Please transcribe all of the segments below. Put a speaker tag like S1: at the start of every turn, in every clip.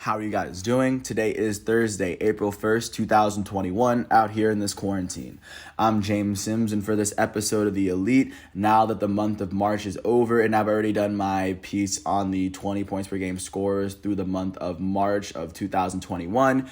S1: How are you guys doing? Today is Thursday, April 1st, 2021, out here in this quarantine. I'm James Sims, and for this episode of The Elite, now that the month of March is over, and I've already done my piece on the 20 points per game scorers through the month of March of 2021,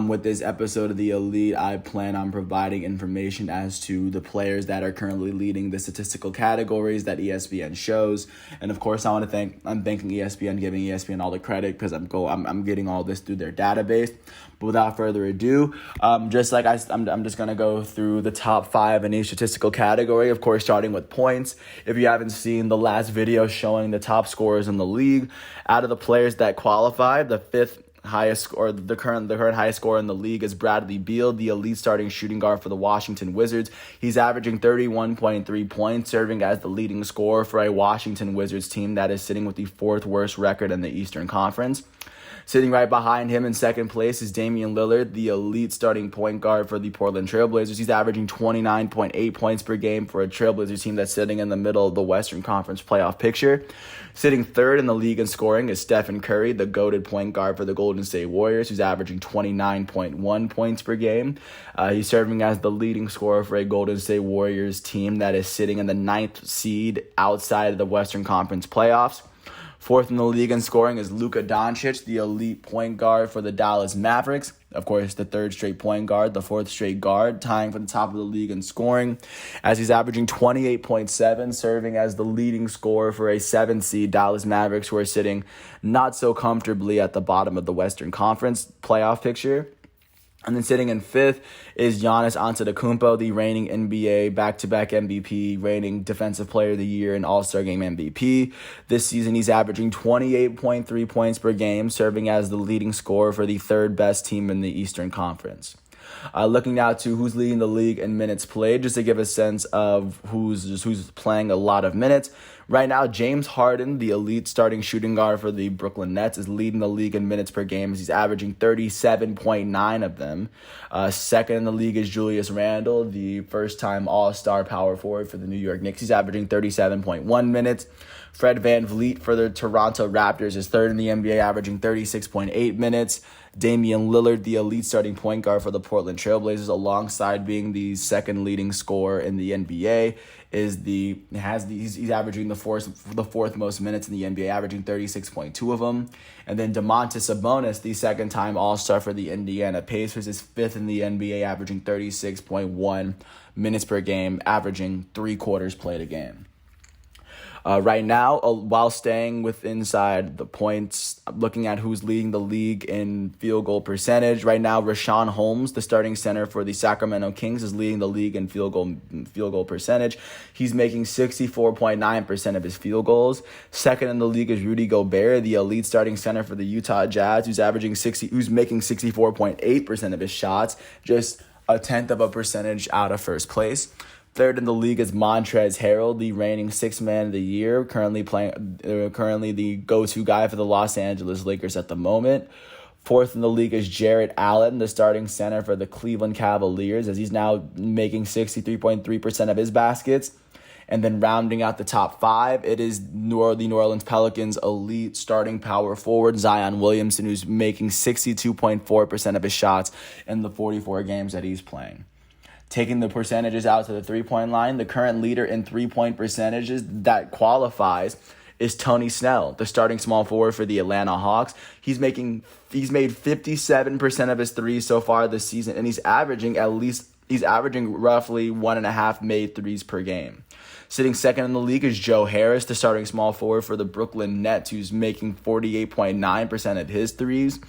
S1: with this episode of The Elite, I plan on providing information as to the players that are currently leading the statistical categories that ESPN shows. And of course, I'm thanking ESPN, giving ESPN all the credit because I'm getting all this through their database. But without further ado, I'm just going to go through the top 5 in each statistical category, of course, starting with points. If you haven't seen the last video showing the top scorers in the league, out of the players that qualified, the current highest scorer in the league is Bradley Beal, the elite starting shooting guard for the Washington Wizards. He's averaging 31.3 points, serving as the leading scorer for a Washington Wizards team that is sitting with the 4th worst record in the Eastern Conference. Sitting right behind him in second place is Damian Lillard, the elite starting point guard for the Portland Trailblazers. He's averaging 29.8 points per game for a Trailblazers team that's sitting in the middle of the Western Conference playoff picture. Sitting third in the league in scoring is Stephen Curry, the goated point guard for the Golden State Warriors, who's averaging 29.1 points per game. He's serving as the leading scorer for a Golden State Warriors team that is sitting in the 9th seed outside of the Western Conference playoffs. Fourth in the league in scoring is Luka Doncic, the elite point guard for the Dallas Mavericks. Of course, the 3rd straight point guard, the 4th straight guard, tying for the top of the league in scoring, as he's averaging 28.7, serving as the leading scorer for a 7th seed Dallas Mavericks, who are sitting not so comfortably at the bottom of the Western Conference playoff picture. And then sitting in 5th is Giannis Antetokounmpo, the reigning NBA back-to-back MVP, reigning Defensive Player of the Year and All-Star Game MVP. This season, he's averaging 28.3 points per game, serving as the leading scorer for the 3rd best team in the Eastern Conference. Looking now to who's leading the league in minutes played, just to give a sense of who's playing a lot of minutes. Right now, James Harden, the elite starting shooting guard for the Brooklyn Nets, is leading the league in minutes per game as he's averaging 37.9 of them. Second in the league is Julius Randle, the first-time All-Star power forward for the New York Knicks. He's averaging 37.1 minutes. Fred VanVleet for the Toronto Raptors is third in the NBA, averaging 36.8 minutes. Damian Lillard, the elite starting point guard for the Portland Trailblazers, alongside being the second leading scorer in the NBA, he's averaging the fourth most minutes in the NBA, averaging 36.2 of them. And then Domantas Sabonis, the second-time All-Star for the Indiana Pacers, is 5th in the NBA, averaging 36.1 minutes per game, averaging 3 quarters played a game. Right now, while staying inside the points, looking at who's leading the league in field goal percentage. Right now, Richaun Holmes, the starting center for the Sacramento Kings, is leading the league in field goal percentage. He's making 64.9% of his field goals. Second in the league is Rudy Gobert, the elite starting center for the Utah Jazz, who's making 64.8% of his shots, just a tenth of a percentage out of first place. Third in the league is Montrezl Harrell, the reigning 6th man of the year, currently the go-to guy for the Los Angeles Lakers at the moment. Fourth in the league is Jarrett Allen, the starting center for the Cleveland Cavaliers, as he's now making 63.3% of his baskets. And then rounding out the top 5, it is the New Orleans Pelicans' elite starting power forward, Zion Williamson, who's making 62.4% of his shots in the 44 games that he's playing. Taking the percentages out to the three-point line, the current leader in three-point percentages that qualifies is Tony Snell, the starting small forward for the Atlanta Hawks. He's made 57% of his threes so far this season, and he's averaging roughly 1.5 made threes per game. Sitting second in the league is Joe Harris, the starting small forward for the Brooklyn Nets, who's making 48.9% of his threes.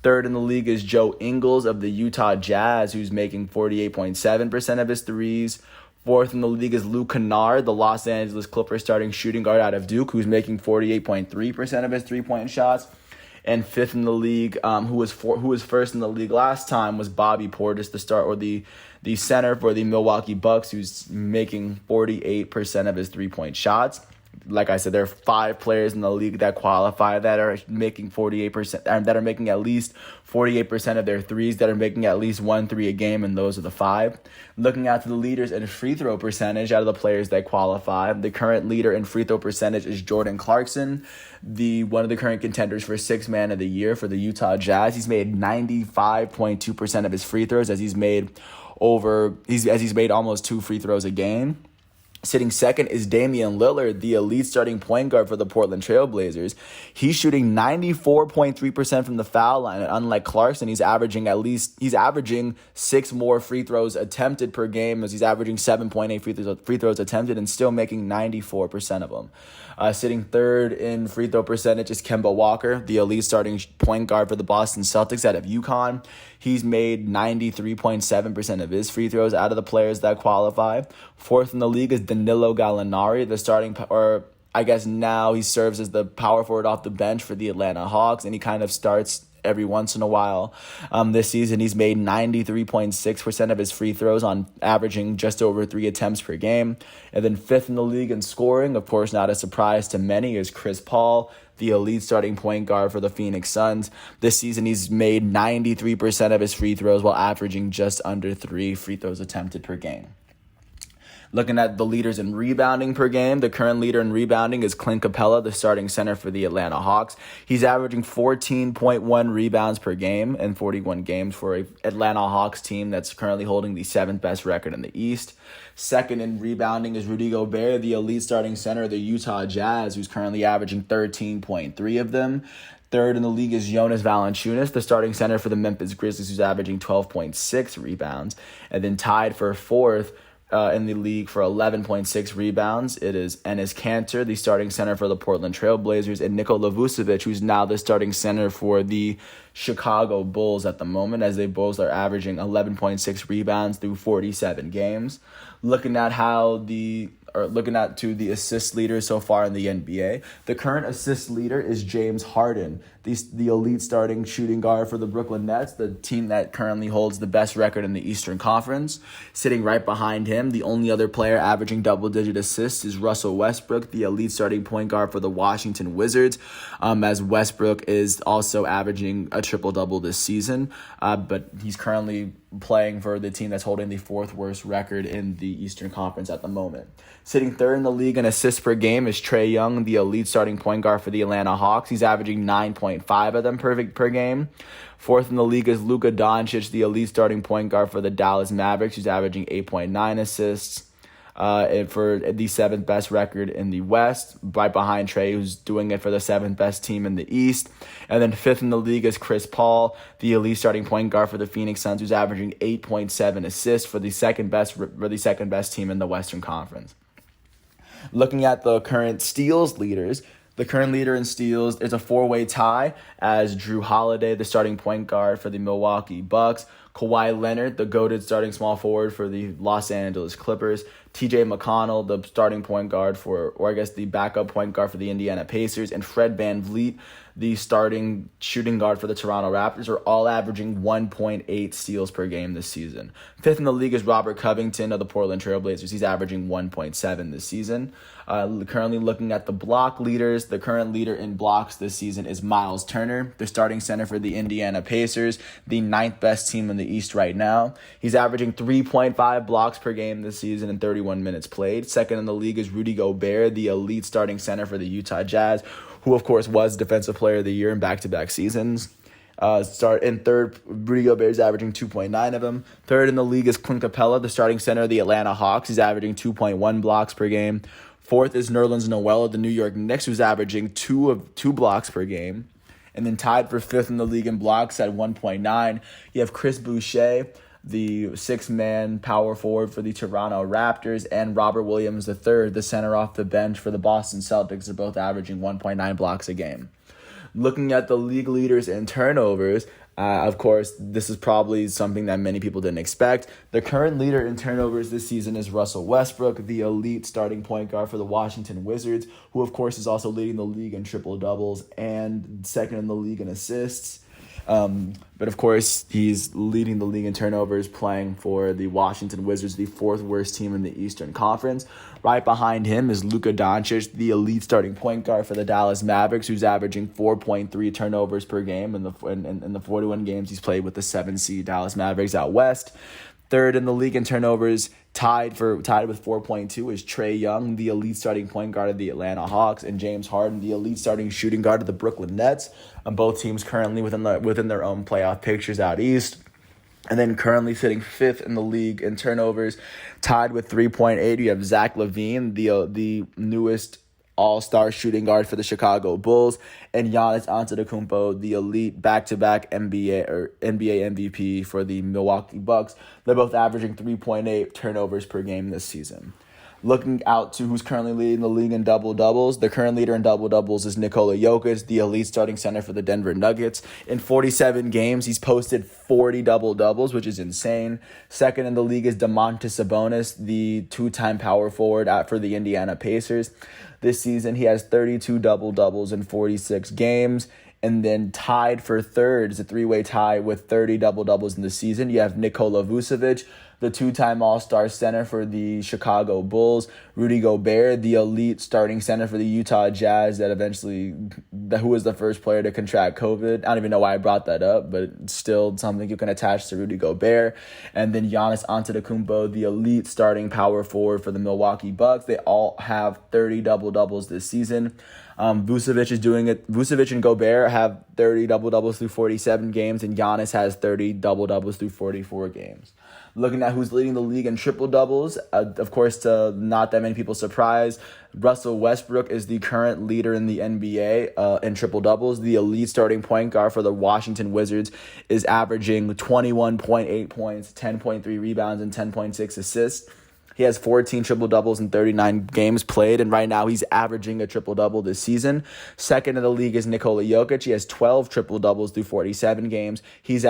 S1: Third in the league is Joe Ingles of the Utah Jazz, who's making 48.7% of his threes. Fourth in the league is Luke Kennard, the Los Angeles Clippers starting shooting guard out of Duke, who's making 48.3% of his three-point shots. And fifth in the league, who was first in the league last time, was Bobby Portis, the center for the Milwaukee Bucks, who's making 48% of his three-point shots. Like I said, there are 5 players in the league that qualify that are making 48%, and that are making at least 48% of their threes, that are making at least 1 3 a game, and those are the 5. Looking at the leaders in free throw percentage out of the players that qualify, the current leader in free throw percentage is Jordan Clarkson, one of the current contenders for 6th Man of the Year for the Utah Jazz. He's made 95.2% of his free throws, as he's made almost 2 free throws a game. Sitting second is Damian Lillard, the elite starting point guard for the Portland Trail Blazers. He's shooting 94.3% from the foul line, and unlike Clarkson, he's averaging 6 more free throws attempted per game, as he's averaging 7.8 free throws attempted and still making 94% of them. Sitting third in free throw percentage is Kemba Walker, the elite starting point guard for the Boston Celtics out of UConn. He's made 93.7% of his free throws out of the players that qualify. Fourth in the league is Danilo Gallinari, the starting, or I guess now he serves as the power forward off the bench for the Atlanta Hawks, and he kind of starts every once in a while. This season, he's made 93.6% of his free throws, on averaging just over 3 attempts per game. And then fifth in the league in scoring, of course, not a surprise to many, is Chris Paul, the elite starting point guard for the Phoenix Suns. This season, he's made 93% of his free throws while averaging just under 3 free throws attempted per game. Looking at the leaders in rebounding per game, the current leader in rebounding is Clint Capella, the starting center for the Atlanta Hawks. He's averaging 14.1 rebounds per game in 41 games for an Atlanta Hawks team that's currently holding the 7th best record in the East. Second in rebounding is Rudy Gobert, the elite starting center of the Utah Jazz, who's currently averaging 13.3 of them. Third in the league is Jonas Valanciunas, the starting center for the Memphis Grizzlies, who's averaging 12.6 rebounds. And then tied for fourth in the league for 11.6 rebounds, it is Enes Kanter, the starting center for the Portland Trail Blazers, and Nikola Vucevic, who's now the starting center for the Chicago Bulls at the moment, as they both are averaging 11.6 rebounds through 47 games. Looking at the assist leaders so far in the NBA, the current assist leader is James Harden, the elite starting shooting guard for the Brooklyn Nets, the team that currently holds the best record in the Eastern Conference. Sitting right behind him, the only other player averaging double-digit assists is Russell Westbrook, the elite starting point guard for the Washington Wizards, as Westbrook is also averaging a triple-double this season, but he's currently playing for the team that's holding the 4th worst record in the Eastern Conference at the moment. Sitting third in the league in assists per game is Trae Young, the elite starting point guard for the Atlanta Hawks. He's averaging 9.5 of them per game. Fourth in the league is Luka Doncic, the elite starting point guard for the Dallas Mavericks. He's averaging 8.9 assists for the 7th best record in the West, right behind Trae, who's doing it for the 7th best team in the East. And then fifth in the league is Chris Paul, the elite starting point guard for the Phoenix Suns, who's averaging 8.7 assists for the second best team in the Western Conference. Looking at the current steals leaders, the current leader in steals is a 4-way tie, as Drew Holiday, the starting point guard for the Milwaukee Bucks, Kawhi Leonard, the goated starting small forward for the Los Angeles Clippers, TJ McConnell, the starting point guard the backup point guard for the Indiana Pacers, and Fred VanVleet, the starting shooting guard for the Toronto Raptors, are all averaging 1.8 steals per game this season. Fifth in the league is Robert Covington of the Portland Trail Blazers. He's averaging 1.7 this season. Currently looking at the block leaders, the current leader in blocks this season is Miles Turner, the starting center for the Indiana Pacers, the 9th best team in the East right now. He's averaging 3.5 blocks per game this season in 31 minutes played. Second in the league is Rudy Gobert, the elite starting center for the Utah Jazz, who of course was Defensive Player of the Year in back-to-back seasons. Third, Rudy Gobert is averaging 2.9 of them. Third in the league is Clint Capella, the starting center of the Atlanta Hawks. He's averaging 2.1 blocks per game. Fourth is Nerlens Noel of the New York Knicks, who's averaging 2 blocks per game. And then tied for 5th in the league in blocks at 1.9, you have Chris Boucher, the 6-man power forward for the Toronto Raptors, and Robert Williams III, the center off the bench for the Boston Celtics, are both averaging 1.9 blocks a game. Looking at the league leaders in turnovers, of course, this is probably something that many people didn't expect. The current leader in turnovers this season is Russell Westbrook, the elite starting point guard for the Washington Wizards, who of course is also leading the league in triple doubles and second in the league in assists. But of course, he's leading the league in turnovers, playing for the Washington Wizards, the fourth worst team in the Eastern Conference. Right behind him is Luka Doncic, the elite starting point guard for the Dallas Mavericks, who's averaging 4.3 turnovers per game in the 41 games he's played with the 7 seed Dallas Mavericks out west. Third in the league in turnovers, tied with 4.2, is Trae Young, the elite starting point guard of the Atlanta Hawks, and James Harden, the elite starting shooting guard of the Brooklyn Nets. Both teams currently within their own playoff pictures out east. And then currently sitting fifth in the league in turnovers, tied with 3.8, you have Zach LaVine, the newest all-star shooting guard for the Chicago Bulls, and Giannis Antetokounmpo, the elite back-to-back NBA MVP for the Milwaukee Bucks. They're both averaging 3.8 turnovers per game this season. Looking out to who's currently leading the league in double-doubles, the current leader in double-doubles is Nikola Jokic, the elite starting center for the Denver Nuggets. In 47 games, he's posted 40 double-doubles, which is insane. Second in the league is Domantas Sabonis, the two-time power forward for the Indiana Pacers. This season, he has 32 double-doubles in 46 games. And then tied for third is a three-way tie with 30 double-doubles in the season. You have Nikola Vucevic, the two-time All-Star center for the Chicago Bulls. Rudy Gobert, the elite starting center for the Utah Jazz who was the first player to contract COVID. I don't even know why I brought that up, but it's still something you can attach to Rudy Gobert. And then Giannis Antetokounmpo, the elite starting power forward for the Milwaukee Bucks. They all have 30 double-doubles this season. Vucevic is doing it. Vucevic and Gobert have 30 double-doubles through 47 games, and Giannis has 30 double-doubles through 44 games. Looking at who's leading the league in triple-doubles, of course, to not that many people's surprise, Russell Westbrook is the current leader in the NBA in triple-doubles. The elite starting point guard for the Washington Wizards is averaging 21.8 points, 10.3 rebounds, and 10.6 assists. He has 14 triple-doubles in 39 games played, and right now he's averaging a triple-double this season. Second in the league is Nikola Jokic. He has 12 triple-doubles through 47 games. This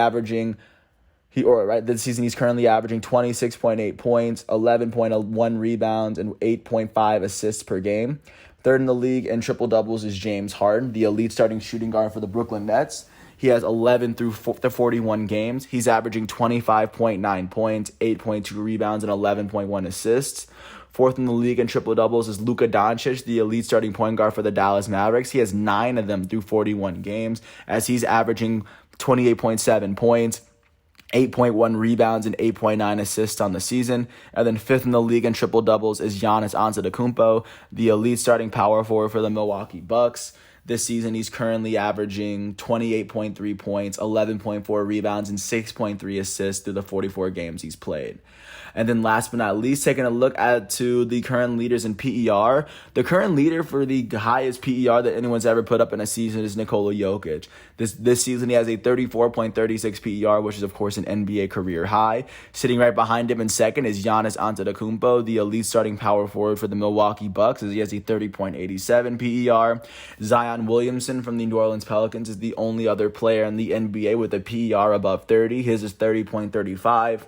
S1: season he's currently averaging 26.8 points, 11.1 rebounds, and 8.5 assists per game. Third in the league in triple-doubles is James Harden, the elite starting shooting guard for the Brooklyn Nets. He has 11 through the 41 games. He's averaging 25.9 points, 8.2 rebounds, and 11.1 assists. Fourth in the league in triple-doubles is Luka Doncic, the elite starting point guard for the Dallas Mavericks. He has 9 of them through 41 games, as he's averaging 28.7 points, 8.1 rebounds, and 8.9 assists on the season. And then fifth in the league in triple-doubles is Giannis Antetokounmpo, the elite starting power forward for the Milwaukee Bucks. This season, he's currently averaging 28.3 points, 11.4 rebounds, and 6.3 assists through the 44 games he's played. And then last but not least, taking a look to the current leaders in PER. The current leader for the highest PER that anyone's ever put up in a season is Nikola Jokic. This season, he has a 34.36 PER, which is, of course, an NBA career high. Sitting right behind him in second is Giannis Antetokounmpo, the elite starting power forward for the Milwaukee Bucks, as he has a 30.87 PER. Zion Williamson from the New Orleans Pelicans is the only other player in the NBA with a PER above 30. His is 30.35.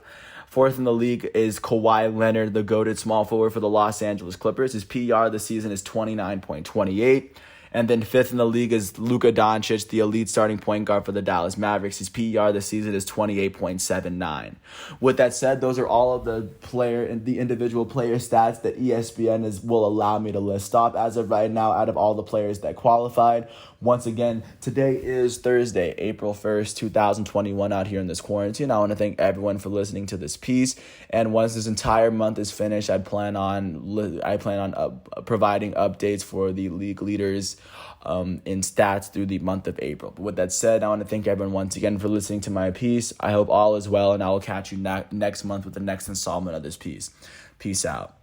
S1: Fourth in the league is Kawhi Leonard, the goated small forward for the Los Angeles Clippers. His PER this season is 29.28. And then fifth in the league is Luka Doncic, the elite starting point guard for the Dallas Mavericks. His PER this season is 28.79. With that said, those are all of the individual player stats that ESPN will allow me to list off as of right now out of all the players that qualified. Once again, today is Thursday, April 1st, 2021 out here in this quarantine. I want to thank everyone for listening to this piece. And once this entire month is finished, I plan on providing updates for the league leaders in stats through the month of April. But with that said, I want to thank everyone once again for listening to my piece. I hope all is well, and I will catch you next month with the next installment of this piece. Peace out.